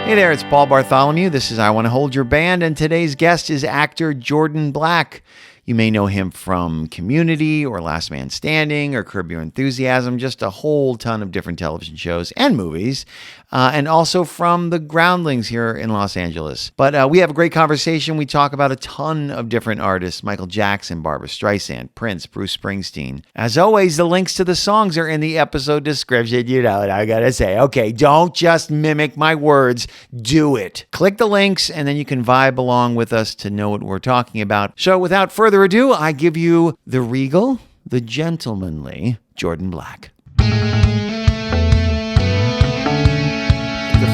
Hey there, it's Paul Bartholomew. This is I Want to Hold Your Band, and today's guest is actor Jordan Black. You may know him from Community or Last Man Standing or Curb Your Enthusiasm, just a whole ton of different television shows and movies, and also from The Groundlings here in Los Angeles. But we have a great conversation. We talk about a ton of different artists: Michael Jackson, Barbra Streisand, Prince, Bruce Springsteen. As always, the links to the songs are in the episode description. You know what I gotta say. Okay, don't just mimic my words. Do it. Click the links, and then you can vibe along with us to know what we're talking about. So without further ado, I give you the regal, the gentlemanly Jordan Black. The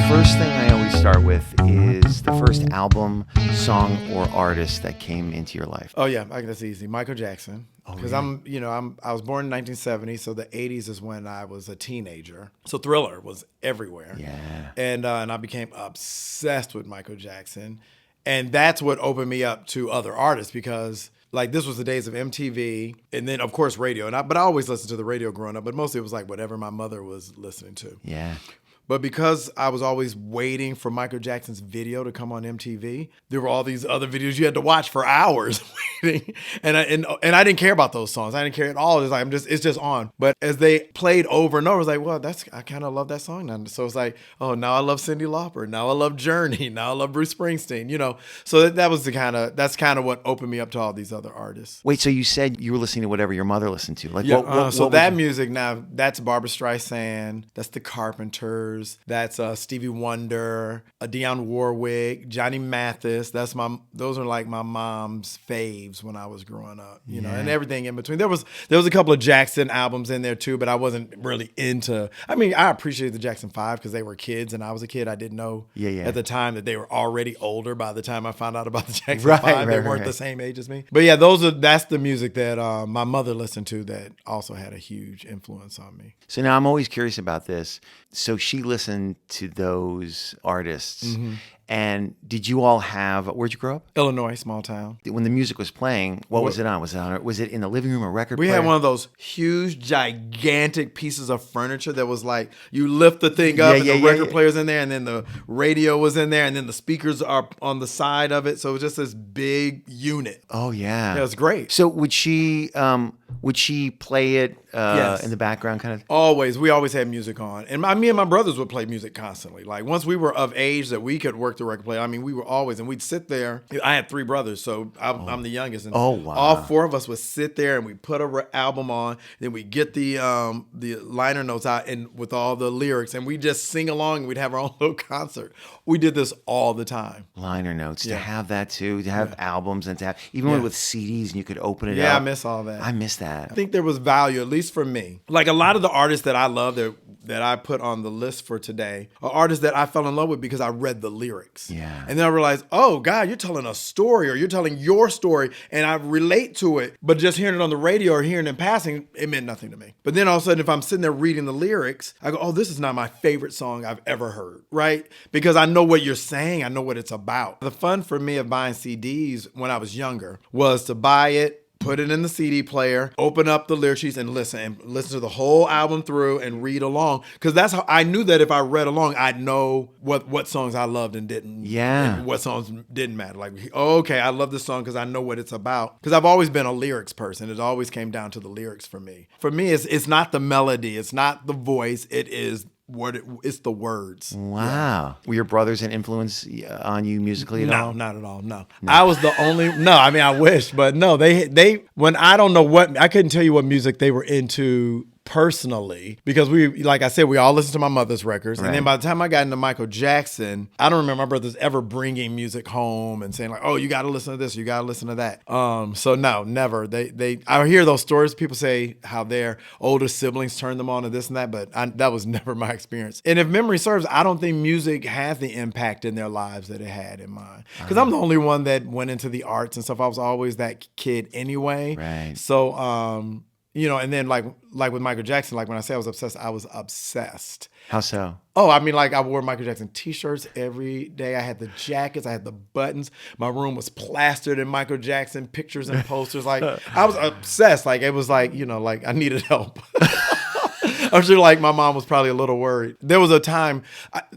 first thing I always start with is the first album, song, or artist that came into your life. Oh yeah, that's easy. Michael Jackson. Because I was born in 1970, so the 80s is when I was a teenager. So Thriller was everywhere. Yeah. And I became obsessed with Michael Jackson. And that's what opened me up to other artists, because like this was the days of MTV and then of course radio. But I always listened to the radio growing up, but mostly it was like whatever my mother was listening to. Yeah. But because I was always waiting for Michael Jackson's video to come on MTV, there were all these other videos you had to watch for hours waiting. And I didn't care about those songs. I didn't care at all. It's like it's just on. But as they played over and over, I was like, well, I kind of love that song now. So it's like, oh, now I love Cyndi Lauper. Now I love Journey. Now I love Bruce Springsteen. You know, so that's kind of what opened me up to all these other artists. Wait, so you said you were listening to whatever your mother listened to? Like, yeah. So that music now, that's Barbra Streisand. That's the Carpenters. That's Stevie Wonder, Dionne Warwick, Johnny Mathis. Those are like my mom's faves when I was growing up, you know, and everything in between. There was a couple of Jackson albums in there too, but I wasn't really into. I mean, I appreciate the Jackson 5 because they were kids and I was a kid. I didn't know at the time that they were already older. By the time I found out about the Jackson 5, they weren't the same age as me. But yeah, that's the music that my mother listened to that also had a huge influence on me. So now I'm always curious about this. So she listened to those artists. Mm-hmm. And did you all where'd you grow up? Illinois, small town. When the music was playing, what was it on? Was it in the living room or record player? We had one of those huge, gigantic pieces of furniture that was like, you lift the thing up and the record player's in there, and then the radio was in there, and then the speakers are on the side of it. So it was just this big unit. Oh, yeah. Yeah, it was great. So would she play it in the background kind of? Always. We always had music on. And me and my brothers would play music constantly. Like once we were of age that we could work the record player, I mean, we were always, and we'd sit there. I had 3 brothers, so I'm the youngest. And all 4 of us would sit there and we'd put an album on. Then we'd get the liner notes out and with all the lyrics, and we'd just sing along and we'd have our own little concert. We did this all the time. Liner notes, to have that too, to have albums and to have, even with CDs and you could open it up. Yeah, I miss all that. I miss that. I think there was value, at least for me. Like a lot of the artists that I love that I put on the list for today are artists that I fell in love with because I read the lyrics. Yeah. And then I realized, oh God, you're telling a story, or you're telling your story, and I relate to it, but just hearing it on the radio or hearing it in passing, it meant nothing to me. But then all of a sudden, if I'm sitting there reading the lyrics, I go, oh, this is not my favorite song I've ever heard, right? Because I know what you're saying, I know what it's about. The fun for me of buying CDs when I was younger was to buy it, put it in the CD player, open up the lyric sheets and listen to the whole album through and read along. Because that's how I knew that if I read along, I'd know what songs I loved and didn't. Yeah. And what songs didn't matter. Like, okay, I love this song because I know what it's about. Because I've always been a lyrics person. It always came down to the lyrics for me. For me, it's not the melody. It's not the voice. It is it's the words. Wow. Yeah. Were your brothers an influence on you musically at all? No, not at all. No. I was the only, I mean, I wish, but no, they, when I don't know I couldn't tell you what music they were into personally, because like I said, we all listened to my mother's records. Right. And then by the time I got into Michael Jackson, I don't remember my brothers ever bringing music home and saying like, oh, you got to listen to this, you got to listen to that. So no, never. I hear those stories. People say how their older siblings turned them on to this and that, but that was never my experience. And if memory serves, I don't think music had the impact in their lives that it had in mine. Because I'm the only one that went into the arts and stuff. I was always that kid anyway. Right. So, and then like with Michael Jackson, like when I say I was obsessed. How so? Oh, I mean, like I wore Michael Jackson t-shirts every day. I had the jackets, I had the buttons. My room was plastered in Michael Jackson pictures and posters. Like I was obsessed. Like it was like, like I needed help. I'm sure like my mom was probably a little worried. There was a time,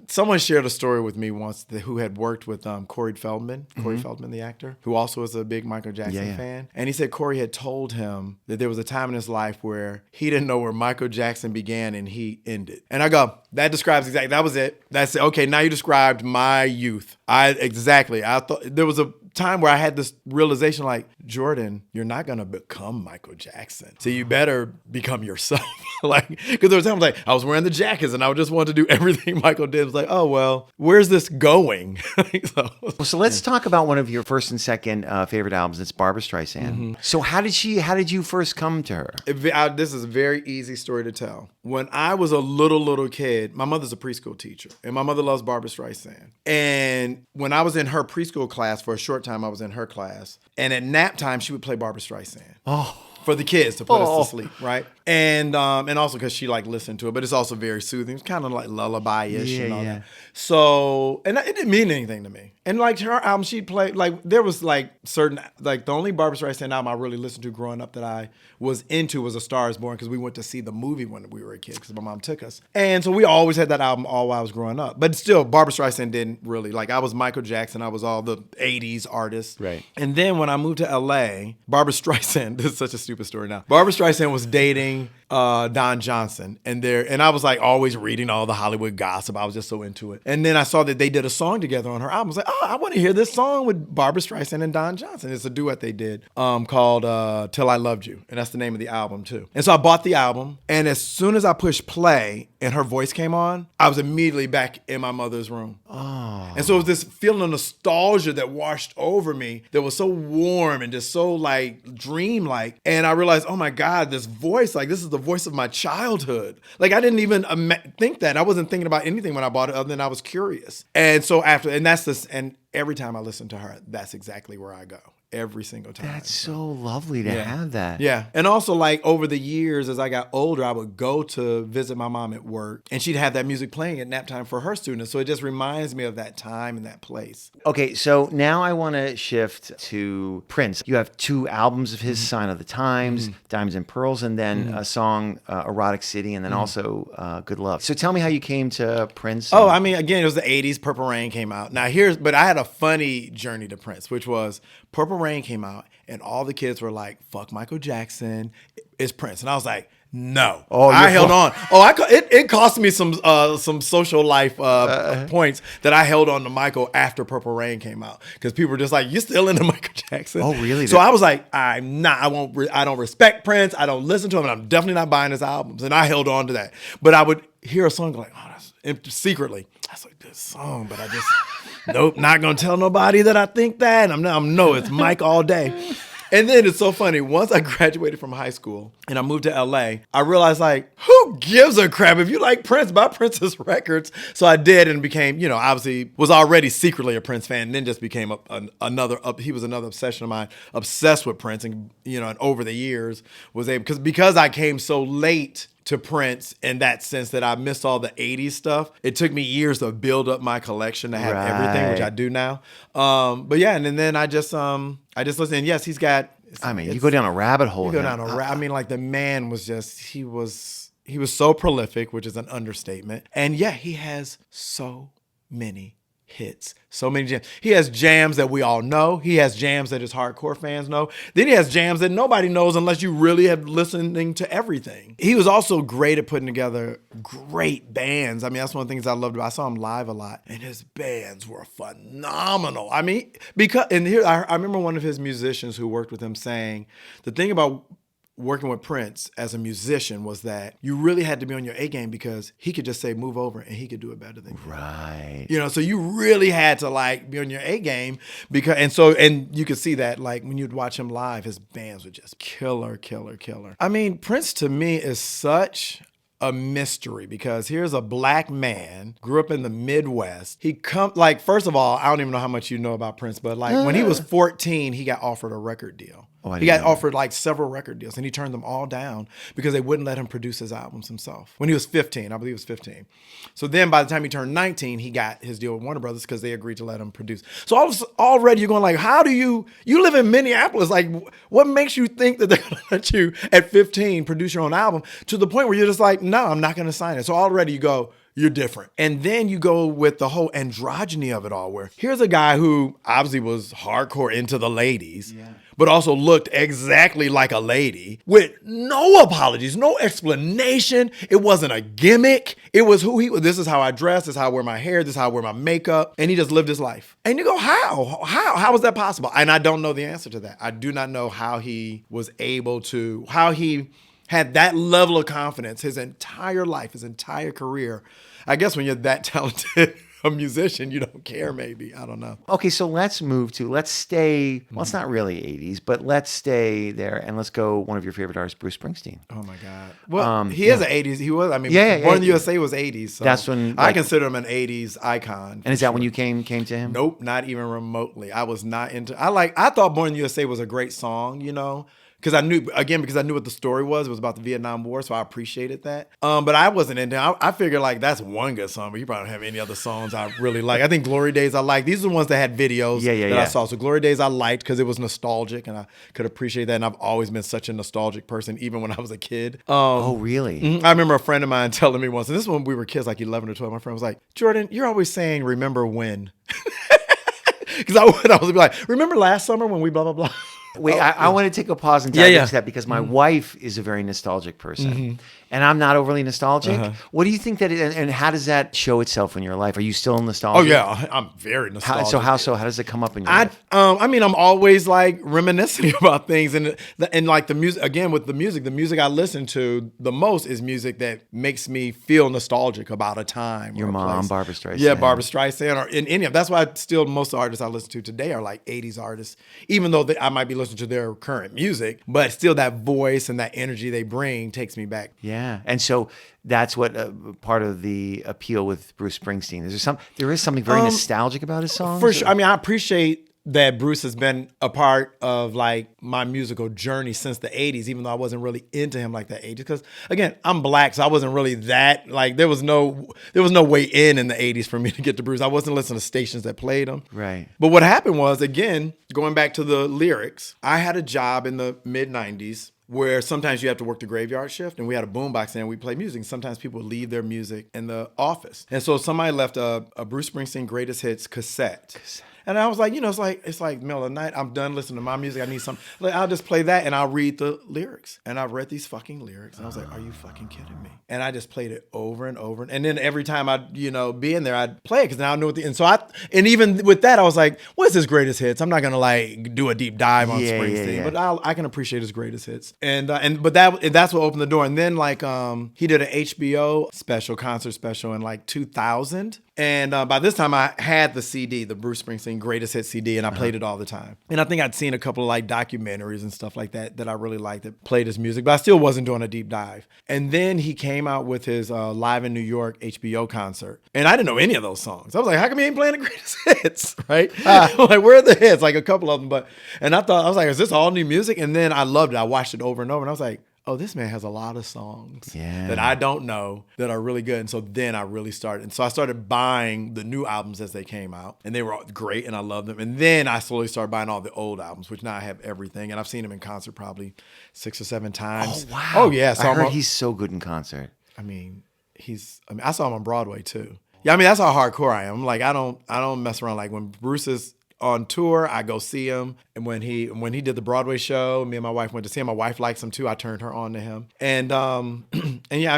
someone shared a story with me once who had worked with Corey Feldman, the actor, who also is a big Michael Jackson fan. And he said Corey had told him that there was a time in his life where he didn't know where Michael Jackson began and he ended. And I go, that describes exactly, that was it. That's it. Okay, now you described my youth. I thought there was a time where I had this realization like, Jordan, you're not going to become Michael Jackson. So you better become yourself. Like, because there was times like I was wearing the jackets and I just wanted to do everything Michael did. It was like, oh, well, where's this going? So let's talk about one of your first and second favorite albums. It's Barbra Streisand. Mm-hmm. So how did you first come to her? This is a very easy story to tell. When I was a little kid, my mother's a preschool teacher and my mother loves Barbra Streisand. And when I was in her preschool class for a short time, I was in her class. And at nap time, she would play Barbra Streisand. Oh. For the kids to put us to sleep, right? And also because she like listened to it, but it's also very soothing. It's kind of like lullaby-ish and all that. So, and it didn't mean anything to me. And like her album, she'd play, like there was like certain, like the only Barbra Streisand album I really listened to growing up that I was into was A Star Is Born because we went to see the movie when we were a kid because my mom took us. And so we always had that album all while I was growing up. But still, Barbra Streisand didn't really, like I was Michael Jackson, I was all the 80s artists. Right. And then when I moved to LA, Barbra Streisand, this is such a stupid story now. Barbra Streisand was dating Don Johnson, and I was like always reading all the Hollywood gossip. I was just so into it. And then I saw that they did a song together on her album. I was like, oh, I want to hear this song with Barbra Streisand and Don Johnson. It's a duet they did called Till I Loved You, and that's the name of the album too. And so I bought the album, and as soon as I pushed play and her voice came on, I was immediately back in my mother's room. Oh. And so it was this feeling of nostalgia that washed over me that was so warm and just so like dreamlike. And I realized, oh my God, this voice, like this is the voice of my childhood. Like I didn't even think that. I wasn't thinking about anything when I bought it other than I was curious. And so and every time I listen to her, that's exactly where I go. Every single time. That's so lovely to have that. Yeah. And also like over the years, as I got older, I would go to visit my mom at work and she'd have that music playing at nap time for her students. So it just reminds me of that time and that place. Okay. So now I want to shift to Prince. You have 2 albums of his, Sign of the Times, Diamonds and Pearls, and then a song, Erotic City, and then also Good Love. So tell me how you came to Prince. Oh, I mean, again, it was the 80s. Purple Rain came out. But I had a funny journey to Prince, which was Purple Rain came out and all the kids were like, fuck Michael Jackson, it's Prince. And I was like, no. Oh, I held on. Oh, it cost me some social life points that I held on to Michael after Purple Rain came out because people were just like, "You still into Michael Jackson?" Oh, really? So I was like, I'm not. I don't respect Prince. I don't listen to him, and I'm definitely not buying his albums. And I held on to that. But I would hear a song like, "Oh, that's secretly." I was like, "This song," but I just nope, not gonna tell nobody that I think that. No, it's Mike all day. And then it's so funny. Once I graduated from high school and I moved to LA, I realized like, who gives a crap if you like Prince? Buy Prince's records. So I did and became, obviously was already secretly a Prince fan and then just became another obsession of mine, obsessed with Prince. And, and over the years was able, because I came so late to Prince in that sense that I missed all the 80s stuff. It took me years to build up my collection to have everything, which I do now. But yeah, and then I just listened. And yes, he's got. You go down a rabbit hole. Like the man was just, he was so prolific, which is an understatement. And yeah, he has so many hits, so many jams. He has jams that we all know. He has jams that his hardcore fans know. Then he has jams that nobody knows unless you really have listening to everything. He was also great at putting together great bands. I mean, that's one of the things I loved about. I saw him live a lot, and his bands were phenomenal. I mean, I remember one of his musicians who worked with him saying the thing about working with Prince as a musician was that you really had to be on your A game because he could just say move over and he could do it better than you. Right. So you really had to like be on your A game and you could see that like when you'd watch him live, his bands were just killer. I mean, Prince to me is such a mystery because here's a black man, grew up in the Midwest. First of all, I don't even know how much you know about Prince, but like when he was 14, he got offered a record deal. I He didn't got know offered like several record deals, and he turned them all down because they wouldn't let him produce his albums himself. When he was 15, I believe he was 15. So then by the time he turned 19, he got his deal with Warner Brothers because they agreed to let him produce. So already you're going like, how do you live in Minneapolis? Like, what makes you think that they're going to let you at 15 produce your own album, to the point where you're just like, no, I'm not going to sign it. So already you go, you're different. And then you go with the whole androgyny of it all, where here's a guy who obviously was hardcore into the ladies, but also looked exactly like a lady with no apologies, no explanation. It wasn't a gimmick. It was who he was. This is how I dress. This is how I wear my hair. This is how I wear my makeup. And he just lived his life. And you go, how? How was that possible? And I don't know the answer to that. I do not know how he was able to, how he had that level of confidence his entire life, his entire career. I guess when you're that talented a musician, you don't care maybe. I don't know. Okay, so let's stay, well, it's not really 80s, but let's stay there and let's go one of your favorite artists, Bruce Springsteen. Oh my God. Well, he is an 80s. He was, Born in the USA was 80s. So that's when I consider him an 80s icon. And is that when you came to him? Nope, not even remotely. I was not into, I thought Born in the USA was a great song, because I knew what the story was. It was about the Vietnam War, so I appreciated that. But I wasn't into it. I figured like that's one good song, but you probably don't have any other songs I really like. I think Glory Days I like. These are the ones that had videos that I saw. So Glory Days I liked because it was nostalgic and I could appreciate that. And I've always been such a nostalgic person, even when I was a kid. Oh, really? I remember a friend of mine telling me once, and this is when we were kids, like 11 or 12. My friend was like, Jordan, you're always saying, remember when? Because I would always be like, remember last summer when we blah, blah, blah. Wait, I want to take a pause and dive into that because my wife is a very nostalgic person, and I'm not overly nostalgic. What do you think that is, and how does that show itself in your life? Are you still nostalgic? Oh yeah, I'm very nostalgic. How does it come up in your life? I'm always like reminiscing about things, and like the music. Again, with the music I listen to the most is music that makes me feel nostalgic about a time. Your mom, Barbra Streisand. Yeah, Barbra Streisand, or in any of. That's why still most of the artists I listen to today are like 80s artists, even though I might be listening to their current music, but still that voice and that energy they bring takes me back. Yeah, and so that's what part of the appeal with Bruce Springsteen. There is something very nostalgic about his songs. For sure. I mean, I appreciate that Bruce has been a part of like my musical journey since the 80s, even though I wasn't really into him like that 80s. Because again, I'm black, so I wasn't really that, like there was no way in the 80s for me to get to Bruce. I wasn't listening to stations that played him. Right. But what happened was, again, going back to the lyrics, I had a job in the mid 90s where sometimes you have to work the graveyard shift, and we had a boombox and we play music. And sometimes people would leave their music in the office. And so somebody left a Bruce Springsteen Greatest Hits cassette. And I was like, it's like middle of the night. I'm done listening to my music. I need something. Like, I'll just play that and I'll read the lyrics. And I read these fucking lyrics. And I was like, are you fucking kidding me? And I just played it over and over. And then every time I'd, be in there, I'd play it because now I know and even with that, I was like, what's his greatest hits? I'm not going to like do a deep dive on Springsteen, but I can appreciate his greatest hits. But that's what opened the door. And then like, he did an HBO concert special in like 2000. And by this time I had the CD, the Bruce Springsteen Greatest Hits CD, and I played it all the time. And I think I'd seen a couple of like documentaries and stuff like that I really liked that played his music, but I still wasn't doing a deep dive. And then he came out with his Live in New York HBO concert. And I didn't know any of those songs. I was like, how come he ain't playing the greatest hits, right? Like, where are the hits? Like a couple of them. And I was like, is this all new music? And then I loved it. I watched it over and over and I was like, oh, this man has a lot of songs that I don't know that are really good. And so then I really started. And so I started buying the new albums as they came out. And they were great and I loved them. And then I slowly started buying all the old albums, which now I have everything. And I've seen him in concert probably 6 or 7 times. Oh, wow. Oh, yeah. So I heard he's so good in concert. I saw him on Broadway too. Yeah, that's how hardcore I am. Like, I don't mess around. Like when Bruce is on tour, I go see him. And when he did the Broadway show, me and my wife went to see him. My wife likes him too. I turned her on to him. And and yeah,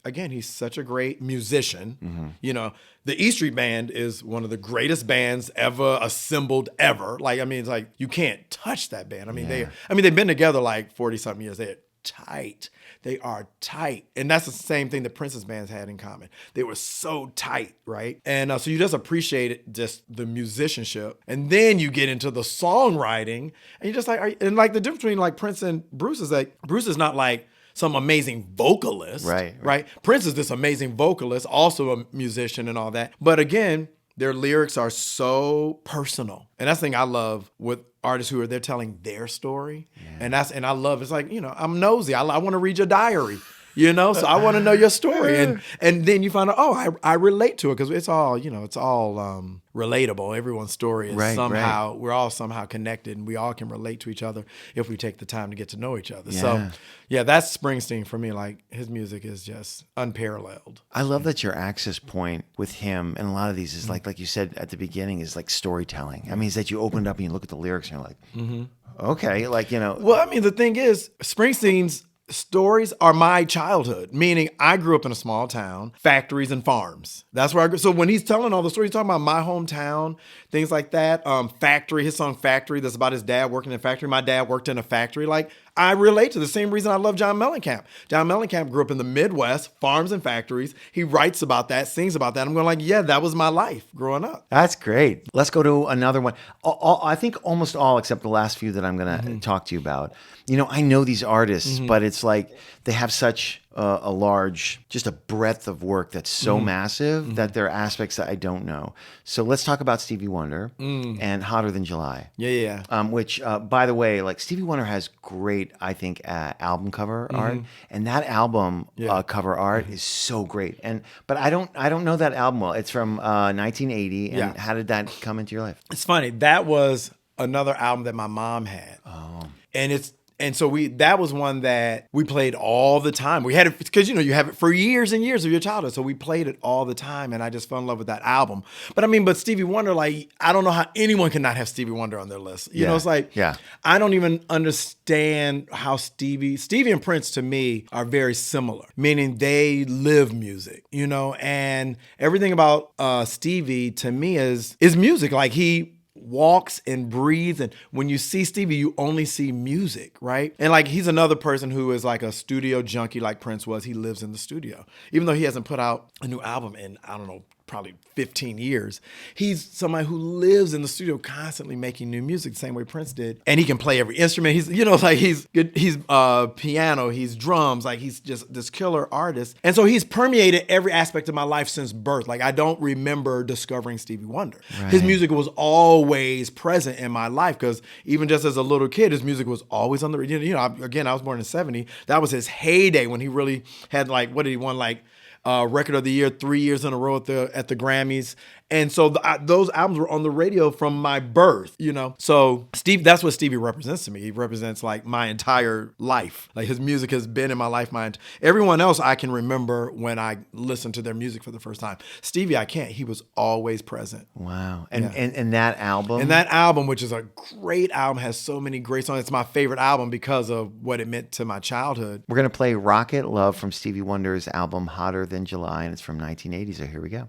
again, he's such a great musician. Mm-hmm. The E Street Band is one of the greatest bands ever assembled ever. Like, it's like you can't touch that band. They've been together like 40 something years. They're tight. They are tight. And that's the same thing the Prince's bands had in common. They were so tight, right? And so you just appreciate it, just the musicianship. And then you get into the songwriting and you're just like, and like the difference between like Prince and Bruce is like, Bruce is not like some amazing vocalist, right? Prince is this amazing vocalist, also a musician and all that. But again, Their lyrics are so personal. And that's the thing I love with artists who are they're telling their story. Yeah. And I love, it's like, I'm nosy. I want to read your diary. So I want to know your story, and then you find out, I relate to it because it's all, relatable. Everyone's story is somehow we're all somehow connected, and we all can relate to each other if we take the time to get to know each other. Yeah. So, yeah, that's Springsteen for me. Like his music is just unparalleled. I love that your access point with him and a lot of these is like you said at the beginning is like storytelling. I mean, is that you open it up and you look at the lyrics and you're like, okay, like Well, I mean, the thing is, Springsteen's stories are my childhood, meaning I grew up in a small town, factories and farms. That's where I grew. So when he's telling all the stories, he's talking about my hometown, things like that. Factory, his song Factory, that's about his dad working in a factory. My dad worked in a factory. Like, I relate to the same reason I love John Mellencamp. John Mellencamp grew up in the Midwest, farms and factories. He writes about that, sings about that. I'm going like, yeah, that was my life growing up. That's great. Let's go to another one. I think almost all except the last few that I'm going to talk to you about. I know these artists, but it's like they have such a large, just a breadth of work that's so massive that there are aspects that I don't know. So let's talk about Stevie Wonder and Hotter Than July. Yeah. Which, by the way, like Stevie Wonder has great, I think, album cover art, and that album cover art is so great. But I don't know that album well. It's from 1980. And how did that come into your life? It's funny. That was another album that my mom had. Oh. And so that was one that we played all the time. We had it because, you have it for years and years of your childhood. So we played it all the time, and I just fell in love with that album. But Stevie Wonder, like, I don't know how anyone can not have Stevie Wonder on their list. It's like, I don't even understand how Stevie and Prince to me are very similar, meaning they live music, and everything about Stevie to me is music. Like he walks and breathes, and when you see Stevie, you only see music, right? And like he's another person who is like a studio junkie like Prince was. He lives in the studio. Even though he hasn't put out a new album in, I don't know, probably 15 years. He's somebody who lives in the studio constantly making new music the same way Prince did. And he can play every instrument. He's, he's good. He's piano, he's drums, like he's just this killer artist. And so he's permeated every aspect of my life since birth. Like I don't remember discovering Stevie Wonder. Right. His music was always present in my life because even just as a little kid, his music was always on the radio. Again, I was born in '70. That was his heyday when he really had like, what did he won? Like Record of the Year 3 years in a row at the Grammys. And so those albums were on the radio from my birth, So that's what Stevie represents to me. He represents like my entire life. Like his music has been in my life. Everyone else I can remember when I listened to their music for the first time. Stevie, I can't. He was always present. Wow. And that album? And that album, which is a great album, has so many great songs. It's my favorite album because of what it meant to my childhood. We're going to play Rocket Love from Stevie Wonder's album Hotter Than July, and it's from 1980. So here we go.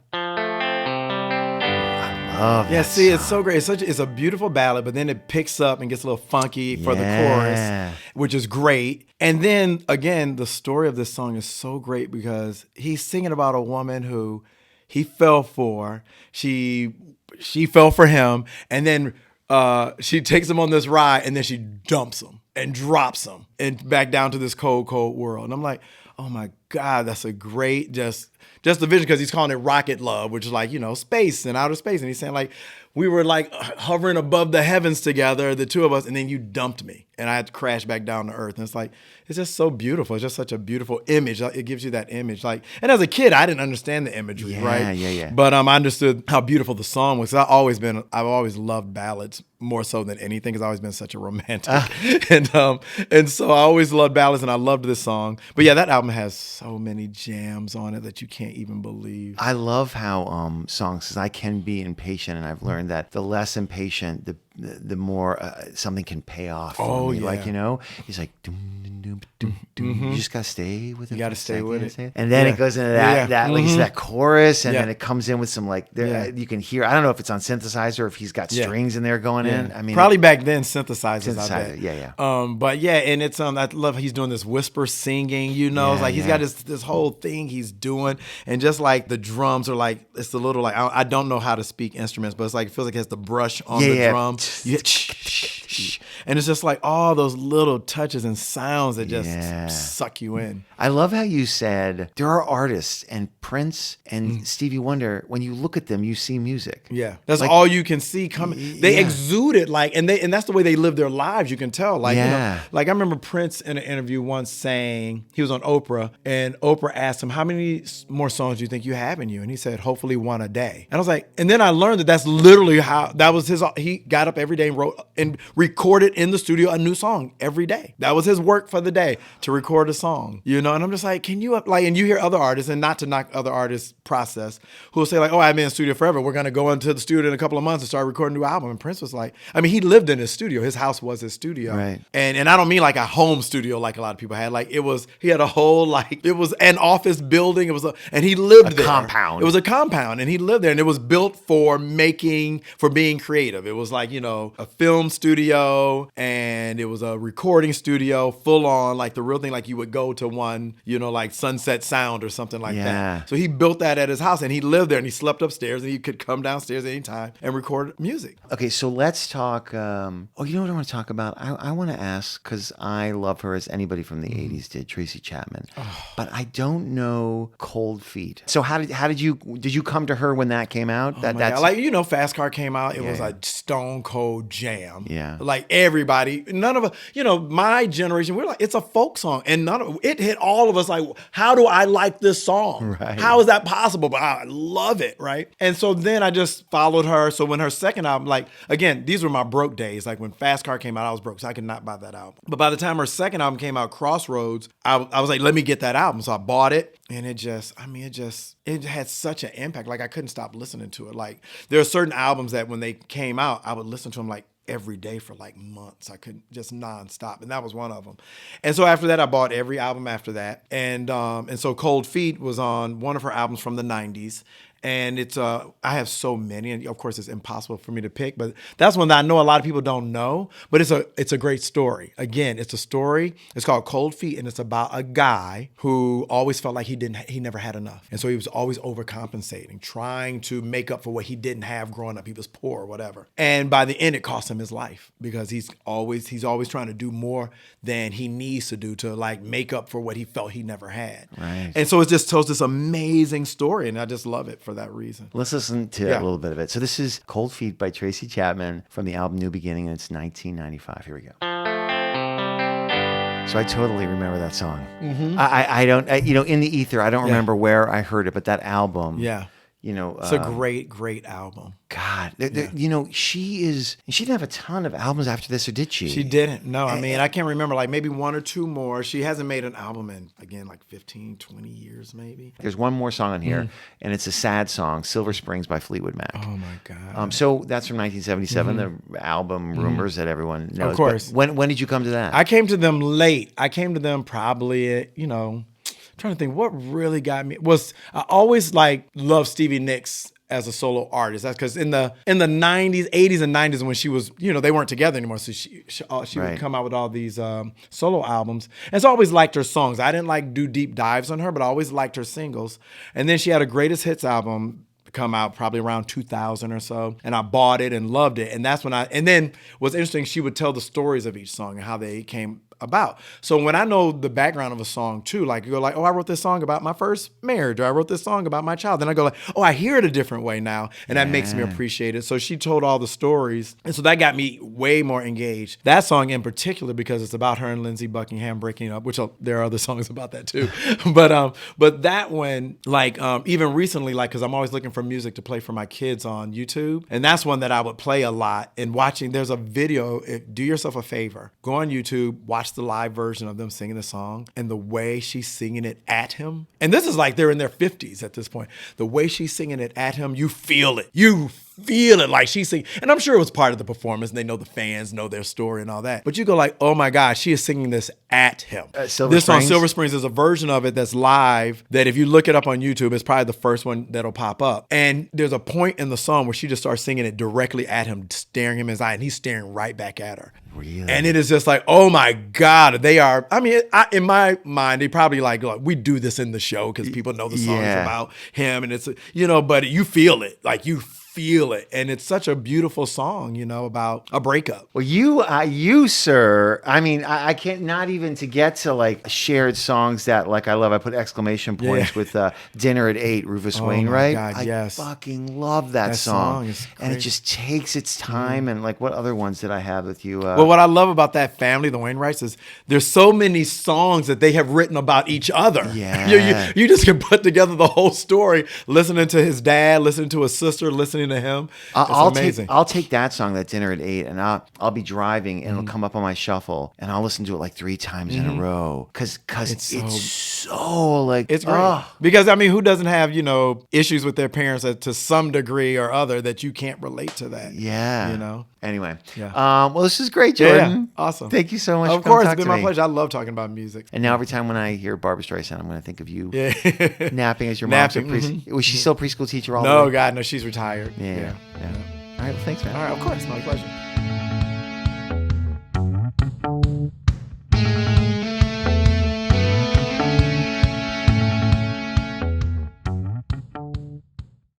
It's so great. It's a beautiful ballad, but then it picks up and gets a little funky for the chorus, which is great. And then again, the story of this song is so great because he's singing about a woman who he fell for. She fell for him, and then she takes him on this ride, and then she dumps him and drops him and back down to this cold, cold world. And I'm like, oh my God, that's a great just the vision, because he's calling it rocket love, which is like, space and outer space. And he's saying like, we were like hovering above the heavens together, the two of us, and then you dumped me and I had to crash back down to earth. And it's like, it's just so beautiful. It's just such a beautiful image. It gives you that image. Like, and as a kid, I didn't understand the imagery, right? Yeah. But I understood how beautiful the song was. I've always loved ballads more so than anything, because I've always been such a romantic. And so I always loved ballads, and I loved this song. But yeah, that album has so many jams on it that you can't even believe. I love how songs, because I can be impatient, and I've learned that the less impatient, the more something can pay off for me. Yeah. Like, he's like, you just gotta stay with it. You gotta stay with it. And then it goes into that like you said, that chorus, and then it comes in with some like you can hear. I don't know if it's on synthesizer or if he's got strings in there going in. I mean, probably back then synthesizers. Yeah. But yeah, and it's I love he's doing this whisper singing. It's like he's got this whole thing he's doing, and just like the drums are like, it's the little like I don't know how to speak instruments, but it's like it feels like it has the brush on the drum. And it's just like all those little touches and sounds that just suck you in. I love how you said there are artists and Prince and Stevie Wonder, when you look at them, you see music. Yeah. That's all you can see coming. They exude it and that's the way they live their lives. You can tell. Like, like I remember Prince in an interview once saying, he was on Oprah, and Oprah asked him, how many more songs do you think you have in you? And he said, hopefully one a day. And I was like, and then I learned that that's literally how, that was his, he got up every day and wrote and recorded in the studio a new song every day. That was his work for the day, to record a song, and I'm just like, can you, and you hear other artists, and not to knock other artists' process, who will say like, oh, I've been in the studio forever. We're going to go into the studio in a couple of months and start recording a new album. And Prince was like, he lived in his studio. His house was his studio. Right. And I don't mean like a home studio like a lot of people had. Like he had a whole, it was an office building. It was and he lived there. Compound. It was a compound, and he lived there, and it was built for being creative. It was like, a film studio, and it was a recording studio, full on, like the real thing, like you would go to one, like Sunset Sound or something like that. So he built that at his house, and he lived there, and he slept upstairs, and he could come downstairs anytime and record music. Okay, so let's talk. You know what I want to talk about? I want to ask, because I love her as anybody from the 80s did, Tracy Chapman. But I don't know Cold Feet. So how did you come to her when that came out? That's Fast Car came out. It was a stone cold jam. Yeah. Like everybody, none of us, my generation, we're like, it's a folk song. And it hit all of us like, how do I like this song? Right. How is that possible? But I love it, right? And so then I just followed her. So when her second album, again, these were my broke days. Like when Fast Car came out, I was broke, so I could not buy that album. But by the time her second album came out, Crossroads, I was like, let me get that album. So I bought it, and it had such an impact. Like I couldn't stop listening to it. Like there are certain albums that when they came out, I would listen to them like every day for like months. I couldn't, just nonstop. And that was one of them. And so after that, I bought every album after that. And so Cold Feet was on one of her albums from the 90s. And it's I have so many, and of course it's impossible for me to pick, but that's one that I know a lot of people don't know, but it's a great story. Again, it's a story. It's called Cold Feet, and it's about a guy who always felt like he never had enough. And so he was always overcompensating, trying to make up for what he didn't have growing up. He was poor or whatever. And by the end, it cost him his life, because he's always trying to do more than he needs to do to like make up for what he felt he never had. Right. And so it just tells this amazing story, and I just love it for that reason. Let's listen to a little bit of it. So this is Cold Feet by Tracy Chapman from the album New Beginning, and it's 1995. Here we go. So I totally remember that song. Mm-hmm. I don't, in the ether, I don't remember where I heard it, but that album. Yeah. It's a great album. God, she didn't have a ton of albums after this, or did she? She didn't. No, I can't remember, like maybe one or two more. She hasn't made an album in, again, like 15, 20 years maybe. There's one more song on here, and it's a sad song, Silver Springs by Fleetwood Mac. Oh my God. So that's from 1977, the album Rumors that everyone knows. Of course. But when did you come to that? I came to them late. I came to them probably at, trying to think what really got me was I always loved Stevie Nicks as a solo artist. That's because in the 90s, 80s and 90s, when she was, they weren't together anymore. So she would come out with all these solo albums. And so I always liked her songs. I didn't do deep dives on her, but I always liked her singles. And then she had a greatest hits album come out probably around 2000 or so, and I bought it and loved it. And that's when and then what's interesting, she would tell the stories of each song and how they came about. So when I know the background of a song too, like you go like, oh, I wrote this song about my first marriage, or I wrote this song about my child. Then I go like, oh, I hear it a different way now. And that makes me appreciate it. So she told all the stories. And so that got me way more engaged. That song in particular, because it's about her and Lindsey Buckingham breaking up, which there are other songs about that too. But that one, even recently, cause I'm always looking for music to play for my kids on YouTube. And that's one that I would play a lot. And there's a video, do yourself a favor, go on YouTube, watch the live version of them singing the song, and the way she's singing it at him. And this is like they're in their 50s at this point. The way she's singing it at him, you feel it. You feel it like she's singing. And I'm sure it was part of the performance. And they know the fans know their story and all that. But you go like, oh my God, she is singing this at him. This song, Silver Springs, is a version of it that's live that if you look it up on YouTube, it's probably the first one that'll pop up. And there's a point in the song where she just starts singing it directly at him, staring him in his eye, and he's staring right back at her. Really? And it is just like, oh my God, they are, in my mind, they probably like we do this in the show because people know the song is about him, and it's, but you feel it. Like you feel it. And it's such a beautiful song, about a breakup. Well, you, sir, I mean, I can't, not even to get to like shared songs that like I love. I put exclamation points with Dinner at 8, Rufus Wainwright. My God, yes. I fucking love that song. Is great. And it just takes its time. And like, what other ones did I have with you? Well, what I love about that family, the Wainwrights, is there's so many songs that they have written about each other. Yeah. You just can put together the whole story, listening to his dad, listening to his sister, listening to him. Amazing. I'll take that song, that Dinner at 8, and I'll be driving and it'll come up on my shuffle and I'll listen to it like 3 times in a row because it's so like it's great. Because I mean, who doesn't have issues with their parents to some degree or other that you can't relate to that? Yeah. Anyway, Yeah. Well, this is great, Jordan. Yeah. Awesome. Thank you so much. Of course, it's been my pleasure. I love talking about music. And now every time when I hear Barbra Streisand, I'm going to think of you napping as your Napping, mom. Was she still a preschool teacher all the No, way? God, no, she's retired. Yeah. All right, well, thanks, man. All right, of course, my pleasure.